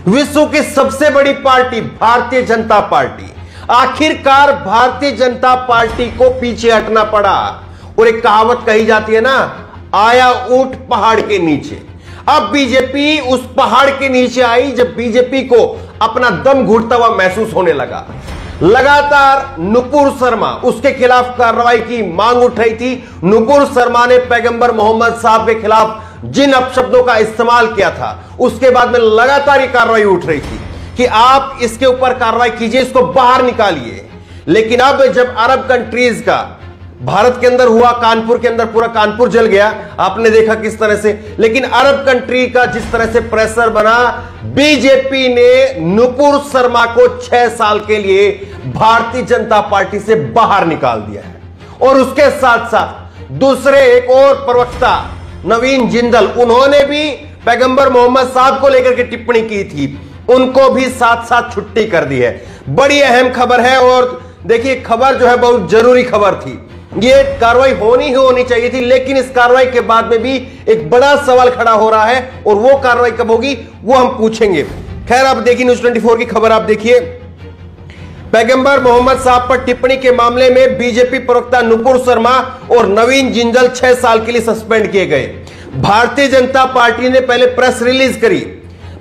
विश्व की सबसे बड़ी पार्टी भारतीय जनता पार्टी, आखिरकार भारतीय जनता पार्टी को पीछे हटना पड़ा। और एक कहावत कही जाती है ना, आया ऊंट पहाड़ के नीचे। अब बीजेपी उस पहाड़ के नीचे आई जब बीजेपी को अपना दम घुटता हुआ महसूस होने लगा। लगातार नुपुर शर्मा उसके खिलाफ कार्रवाई की मांग उठ रही थी। नुपुर शर्मा ने पैगंबर मोहम्मद साहब के खिलाफ जिन अपशब्दों का इस्तेमाल किया था, उसके बाद में लगातार ये कार्रवाई उठ रही थी कि आप इसके ऊपर कार्रवाई कीजिए, इसको बाहर निकालिए। लेकिन अब जब अरब कंट्रीज का भारत के अंदर हुआ, कानपुर के अंदर पूरा कानपुर जल गया, आपने देखा किस तरह से। लेकिन अरब कंट्री का जिस तरह से प्रेशर बना, बीजेपी ने नुपुर शर्मा को 6 साल के लिए भारतीय जनता पार्टी से बाहर निकाल दिया है। और उसके साथ साथ दूसरे एक और प्रवक्ता नवीन जिंदल, उन्होंने भी पैगंबर मोहम्मद साहब को लेकर के टिप्पणी की थी, उनको भी साथ साथ छुट्टी कर दी है। बड़ी अहम खबर है और देखिए खबर जो है बहुत जरूरी खबर थी। ये कार्रवाई होनी ही होनी चाहिए थी, लेकिन इस कार्रवाई के बाद में भी एक बड़ा सवाल खड़ा हो रहा है और वो कार्रवाई कब होगी वो हम पूछेंगे। खैर आप देखिए न्यूज़ 24 की खबर, आप देखिए पैगंबर मोहम्मद साहब पर टिप्पणी के मामले में बीजेपी प्रवक्ता नुपुर शर्मा और नवीन जिंदल 6 साल के लिए सस्पेंड किए गए। भारतीय जनता पार्टी ने पहले प्रेस रिलीज करी,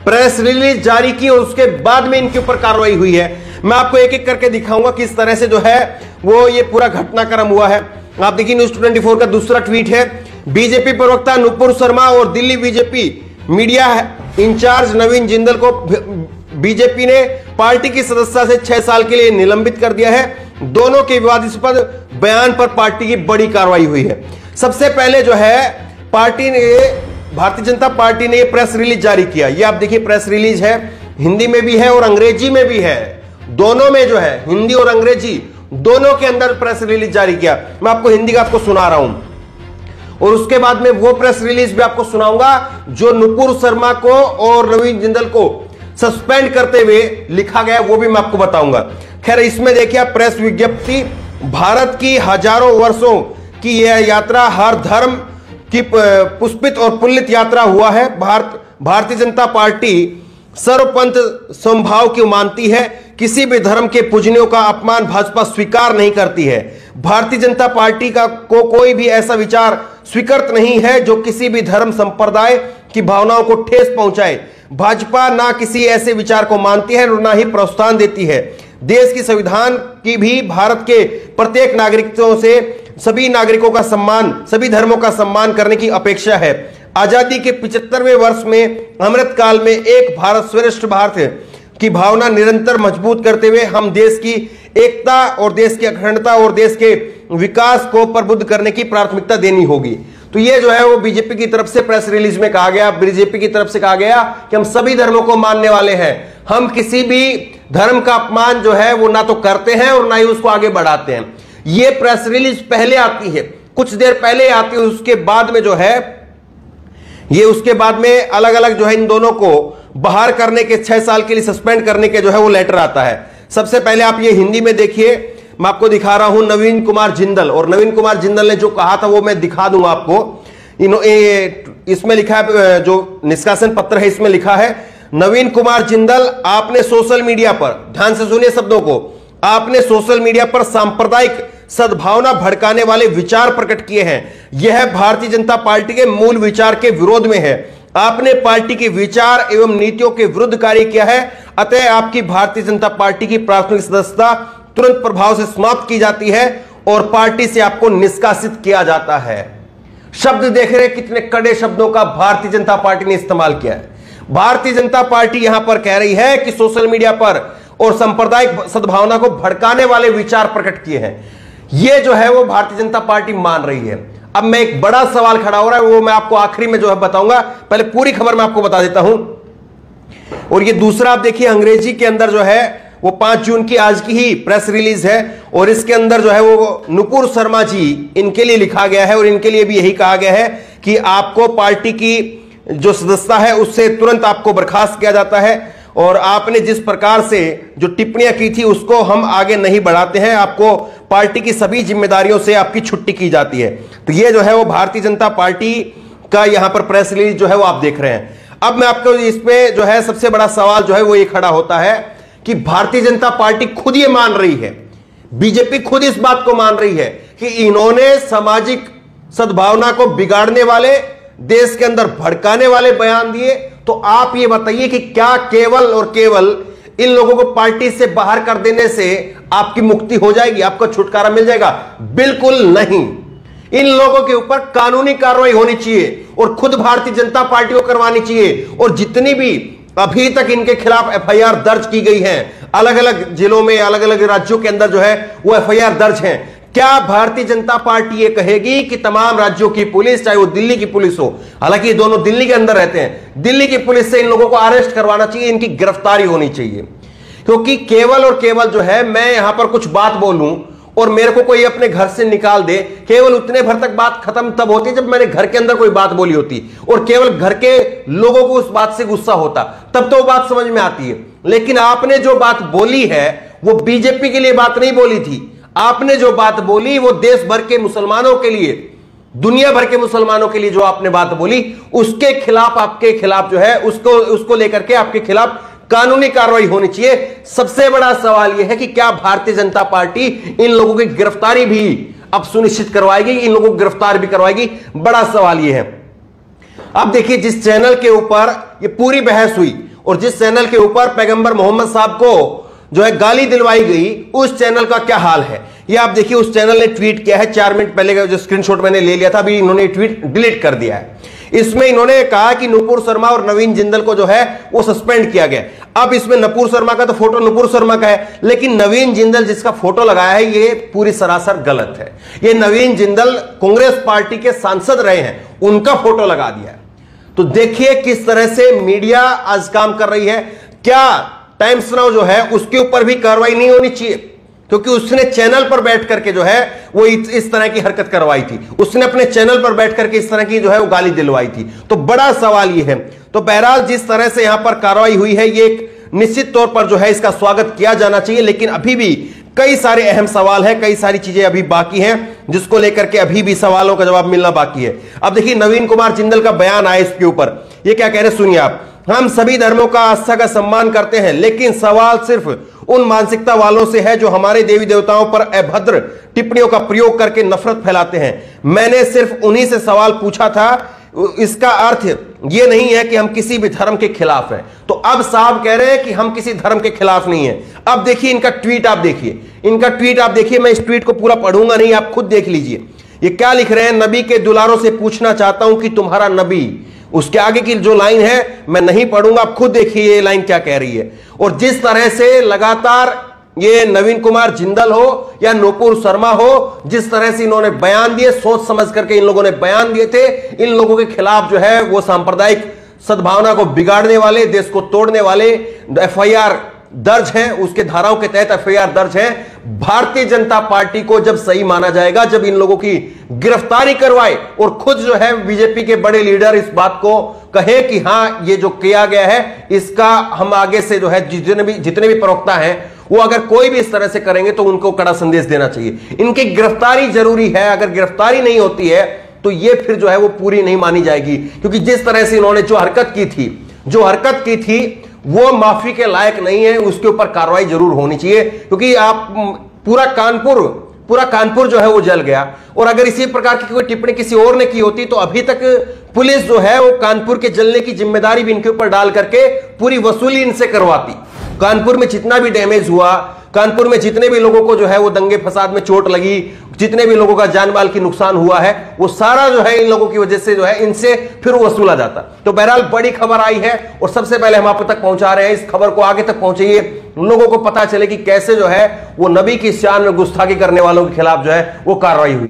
प्रेस रिलीज जारी की और उसके बाद में इनके ऊपर कार्रवाई हुई है। मैं आपको एक एक करके दिखाऊंगा किस तरह से जो है वो ये पूरा घटनाक्रम हुआ है। आप देखिए न्यूज़ 24 का दूसरा ट्वीट है, बीजेपी प्रवक्ता नुपुर शर्मा और दिल्ली बीजेपी मीडिया इंचार्ज नवीन जिंदल को बीजेपी ने पार्टी की सदस्यता से 6 साल के लिए निलंबित कर दिया है। दोनों के विवादास्पद बयान पर पार्टी की बड़ी कार्रवाई हुई है। सबसे पहले जो है पार्टी ने, भारतीय जनता पार्टी ने प्रेस रिलीज जारी किया। ये आप देखिए प्रेस रिलीज है, हिंदी में भी है और अंग्रेजी में भी है, दोनों में जो है हिंदी और अंग्रेजी दोनों के अंदर प्रेस रिलीज जारी किया। मैं आपको हिंदी का आपको सुना रहा हूं और उसके बाद में वो प्रेस रिलीज भी आपको सुनाऊंगा जो नुपुर शर्मा को और नवीन जिंदल को सस्पेंड करते हुए लिखा गया, वो भी मैं आपको बताऊंगा। खैर इसमें देखिए प्रेस विज्ञप्ति, भारत की हजारों वर्षों की यह यात्रा हर धर्म की पुष्पित और पुल्लित यात्रा हुआ है। भारतीय जनता पार्टी सर्वपंथ समभाव की मानती है, किसी भी धर्म के पूजनियों का अपमान भाजपा स्वीकार नहीं करती है। भारतीय जनता पार्टी को कोई भी ऐसा विचार स्वीकृत नहीं है जो किसी भी धर्म संप्रदाय की भावनाओं को ठेस पहुंचाए। भाजपा ना किसी ऐसे विचार को मानती है और ना ही प्रोत्साहन देती है। देश की संविधान की भी भारत के प्रत्येक नागरिकों से सभी नागरिकों का सम्मान, सभी धर्मों का सम्मान करने की अपेक्षा है। आजादी के 75वें वर्ष में अमृत काल में एक भारत श्रेष्ठ भारत की भावना निरंतर मजबूत करते हुए हम देश की एकता और देश की अखंडता और देश के विकास को प्रबुद्ध करने की प्राथमिकता देनी होगी। तो ये जो है वो बीजेपी की तरफ से प्रेस रिलीज में कहा गया, बीजेपी की तरफ से कहा गया कि हम सभी धर्मों को मानने वाले हैं, हम किसी भी धर्म का अपमान जो है वो ना तो करते हैं और ना ही उसको आगे बढ़ाते हैं। ये प्रेस रिलीज पहले आती है, कुछ देर पहले आती है, उसके बाद में जो है ये उसके बाद में अलग अलग जो है इन दोनों को बाहर करने के 6 साल के लिए सस्पेंड करने के जो है वो लेटर आता है। सबसे पहले आप ये हिंदी में देखिए, मैं आपको दिखा रहा हूं नवीन कुमार जिंदल, और नवीन कुमार जिंदल ने जो कहा था वो मैं दिखा दूंगा आपको। इसमें लिखा है, जो निष्कासन पत्र है इसमें लिखा है, नवीन कुमार जिंदल आपने सोशल मीडिया पर, ध्यान से सुनिए शब्दों को, आपने सोशल मीडिया पर सांप्रदायिक सद्भावना भड़काने वाले विचार प्रकट किए हैं। यह भारतीय जनता पार्टी के मूल विचार के विरोध में है। आपने पार्टी के विचार एवं नीतियों के विरुद्ध कार्य किया है, अतः आपकी भारतीय जनता पार्टी की प्राथमिक सदस्यता तुरंत प्रभाव से समाप्त की जाती है और पार्टी से आपको निष्कासित किया जाता है। शब्द देख रहे कितने कड़े शब्दों का भारतीय जनता पार्टी ने इस्तेमाल किया है। भारतीय जनता पार्टी यहां पर कह रही है कि सोशल मीडिया पर और सांप्रदायिक सद्भावना को भड़काने वाले विचार प्रकट किए हैं, ये जो है वो भारतीय जनता पार्टी मान रही है। अब मैं एक बड़ा सवाल खड़ा हो रहा है, वो मैं आपको आखिरी में जो है बताऊंगा, पहले पूरी खबर मैं आपको बता देता हूं। और ये दूसरा आप देखिए अंग्रेजी के अंदर जो है वो 5 जून की आज की ही प्रेस रिलीज है और इसके अंदर जो है वो नुपुर शर्मा जी इनके लिए लिखा गया है और इनके लिए भी यही कहा गया है कि आपको पार्टी की जो सदस्यता है उससे तुरंत आपको बर्खास्त किया जाता है और आपने जिस प्रकार से जो टिप्पणियां की थी उसको हम आगे नहीं बढ़ाते हैं, आपको पार्टी की सभी जिम्मेदारियों से आपकी छुट्टी की जाती है। तो ये जो है वो भारतीय जनता पार्टी का यहां पर प्रेस रिलीज जो है वो आप देख रहे हैं। अब मैं आपको इसमें जो है सबसे बड़ा सवाल जो है वो ये खड़ा होता है कि भारतीय जनता पार्टी खुद ये मान रही है, बीजेपी खुद इस बात को मान रही है कि इन्होंने सामाजिक सद्भावना को बिगाड़ने वाले, देश के अंदर भड़काने वाले बयान दिए। तो आप ये बताइए कि क्या केवल और केवल इन लोगों को पार्टी से बाहर कर देने से आपकी मुक्ति हो जाएगी, आपको छुटकारा मिल जाएगा? बिल्कुल नहीं। इन लोगों के ऊपर कानूनी कार्रवाई होनी चाहिए और खुद भारतीय जनता पार्टी को करवानी चाहिए। और जितनी भी अभी तक इनके खिलाफ एफआईआर दर्ज की गई है, अलग अलग जिलों में, अलग अलग राज्यों के अंदर जो है वो एफआईआर दर्ज है, क्या भारतीय जनता पार्टी ये कहेगी कि तमाम राज्यों की पुलिस, चाहे वो दिल्ली की पुलिस हो, हालांकि ये दोनों दिल्ली के अंदर रहते हैं, दिल्ली की पुलिस से इन लोगों को अरेस्ट करवाना चाहिए, इनकी गिरफ्तारी होनी चाहिए? क्योंकि केवल और केवल जो है मैं यहां पर कुछ बात बोलूं और मेरे को कोई अपने घर से निकाल दे, केवल उतने भर तक बात खत्म तब होती जब मैंने घर के अंदर कोई बात बोली होती और केवल घर के लोगों को उस बात से गुस्सा होता, तब तो वो बात समझ में आती है। लेकिन आपने जो बात बोली है वो बीजेपी के लिए बात नहीं बोली थी, आपने जो बात बोली वो देश भर के मुसलमानों के लिए, दुनिया भर के मुसलमानों के लिए जो आपने बात बोली, उसके खिलाफ, आपके खिलाफ जो है उसको लेकर के आपके खिलाफ कानूनी कार्रवाई होनी चाहिए। सबसे बड़ा सवाल यह है कि क्या भारतीय जनता पार्टी इन लोगों की गिरफ्तारी भी अब सुनिश्चित करवाएगी, इन लोगों को गिरफ्तार भी करवाएगी? बड़ा सवाल यह है। अब देखिए, जिस चैनल के ऊपर ये पूरी बहस हुई और जिस चैनल के ऊपर पैगंबर मोहम्मद साहब को जो है गाली दिलवाई गई, उस चैनल का क्या हाल है ये आप देखिए। उस चैनल ने ट्वीट किया है, 4 मिनट पहले का जो स्क्रीनशॉट मैंने ले लिया था, अभी इन्होंने ट्वीट डिलीट कर दिया है। इसमें इन्होंने कहा कि नुपुर शर्मा और नवीन जिंदल को जो है वो सस्पेंड किया गया। अब इसमें नुपुर शर्मा का तो फोटो नुपुर शर्मा का है, लेकिन नवीन जिंदल जिसका फोटो लगाया है ये पूरी सरासर गलत है। ये नवीन जिंदल कांग्रेस पार्टी के सांसद रहे हैं, उनका फोटो लगा दिया है। तो देखिए किस तरह से मीडिया आज काम कर रही है। क्या टाइम्स नाउ जो है उसके ऊपर भी कार्रवाई नहीं होनी चाहिए? क्योंकि उसने चैनल पर बैठ करके जो है वो इस तरह की हरकत करवाई थी, उसने अपने चैनल पर बैठ करके इस तरह की जो है वो गाली दिलवाई थी। तो बड़ा सवाल ये है। तो बहरहाल जिस तरह से यहां पर कार्रवाई हुई है, ये एक निश्चित तौर पर जो है इसका स्वागत किया जाना चाहिए, लेकिन अभी भी कई सारे अहम सवाल हैं, कई सारी चीजें अभी बाकी हैं जिसको लेकर के अभी भी सवालों का जवाब मिलना बाकी है। अब देखिए नवीन कुमार जिंदल का बयान आया इसके ऊपर, ये क्या कह रहे हैं सुनिए आप। हम सभी धर्मों का आस्था का सम्मान करते हैं, लेकिन सवाल सिर्फ उन मानसिकता वालों से है जो हमारे देवी देवताओं पर अभद्र टिप्पणियों का प्रयोग करके नफरत फैलाते हैं। मैंने सिर्फ उन्हीं से सवाल पूछा था, इसका अर्थ यह नहीं है कि हम किसी भी धर्म के खिलाफ हैं। तो अब साहब कह रहे हैं कि हम किसी धर्म के खिलाफ नहीं हैं। अब देखिए इनका ट्वीट आप देखिए, इनका ट्वीट आप देखिए, मैं इस ट्वीट को पूरा पढ़ूंगा नहीं, आप खुद देख लीजिए ये क्या लिख रहे हैं। नबी के दुलारों से पूछना चाहता हूं कि तुम्हारा नबी, उसके आगे की जो लाइन है मैं नहीं पढ़ूंगा, आप खुद देखिए ये लाइन क्या कह रही है। और जिस तरह से लगातार ये नवीन कुमार जिंदल हो या नुपुर शर्मा हो, जिस तरह से इन्होंने बयान दिए, सोच समझ करके इन लोगों ने बयान दिए थे, इन लोगों के खिलाफ जो है वो सांप्रदायिक सद्भावना को बिगाड़ने वाले, देश को तोड़ने वाले एफआईआर दर्ज है, उसके धाराओं के तहत एफआईआर दर्ज है। भारतीय जनता पार्टी को जब सही माना जाएगा, जब इन लोगों की गिरफ्तारी करवाए और खुद जो है बीजेपी के बड़े लीडर इस बात को कहे कि हां ये जो किया गया है इसका हम आगे से जो है जितने भी प्रवक्ता हैं वो अगर कोई भी इस तरह से करेंगे तो उनको कड़ा संदेश देना चाहिए। इनकी गिरफ्तारी जरूरी है, अगर गिरफ्तारी नहीं होती है तो ये फिर जो है वो पूरी नहीं मानी जाएगी। क्योंकि जिस तरह से इन्होंने जो हरकत की थी वो माफी के लायक नहीं है, उसके ऊपर कार्रवाई जरूर होनी चाहिए। क्योंकि आप पूरा कानपुर जो है वो जल गया, और अगर इसी प्रकार की कोई टिप्पणी किसी और ने की होती तो अभी तक पुलिस जो है वो कानपुर के जलने की जिम्मेदारी भी इनके ऊपर डाल करके पूरी वसूली इनसे करवाती। कानपुर में जितना भी डैमेज हुआ, कानपुर में जितने भी लोगों को जो है वो दंगे फसाद में चोट लगी, जितने भी लोगों का जान माल की नुकसान हुआ है, वो सारा जो है इन लोगों की वजह से जो है इनसे फिर वसूला जाता। तो बहरहाल बड़ी खबर आई है और सबसे पहले हम आप तक पहुंचा रहे हैं। इस खबर को आगे तक पहुंचाइए, लोगों को पता चले कि कैसे जो है वो नबी की शान में गुस्ताखी करने वालों के खिलाफ जो है वो कार्रवाई हुई।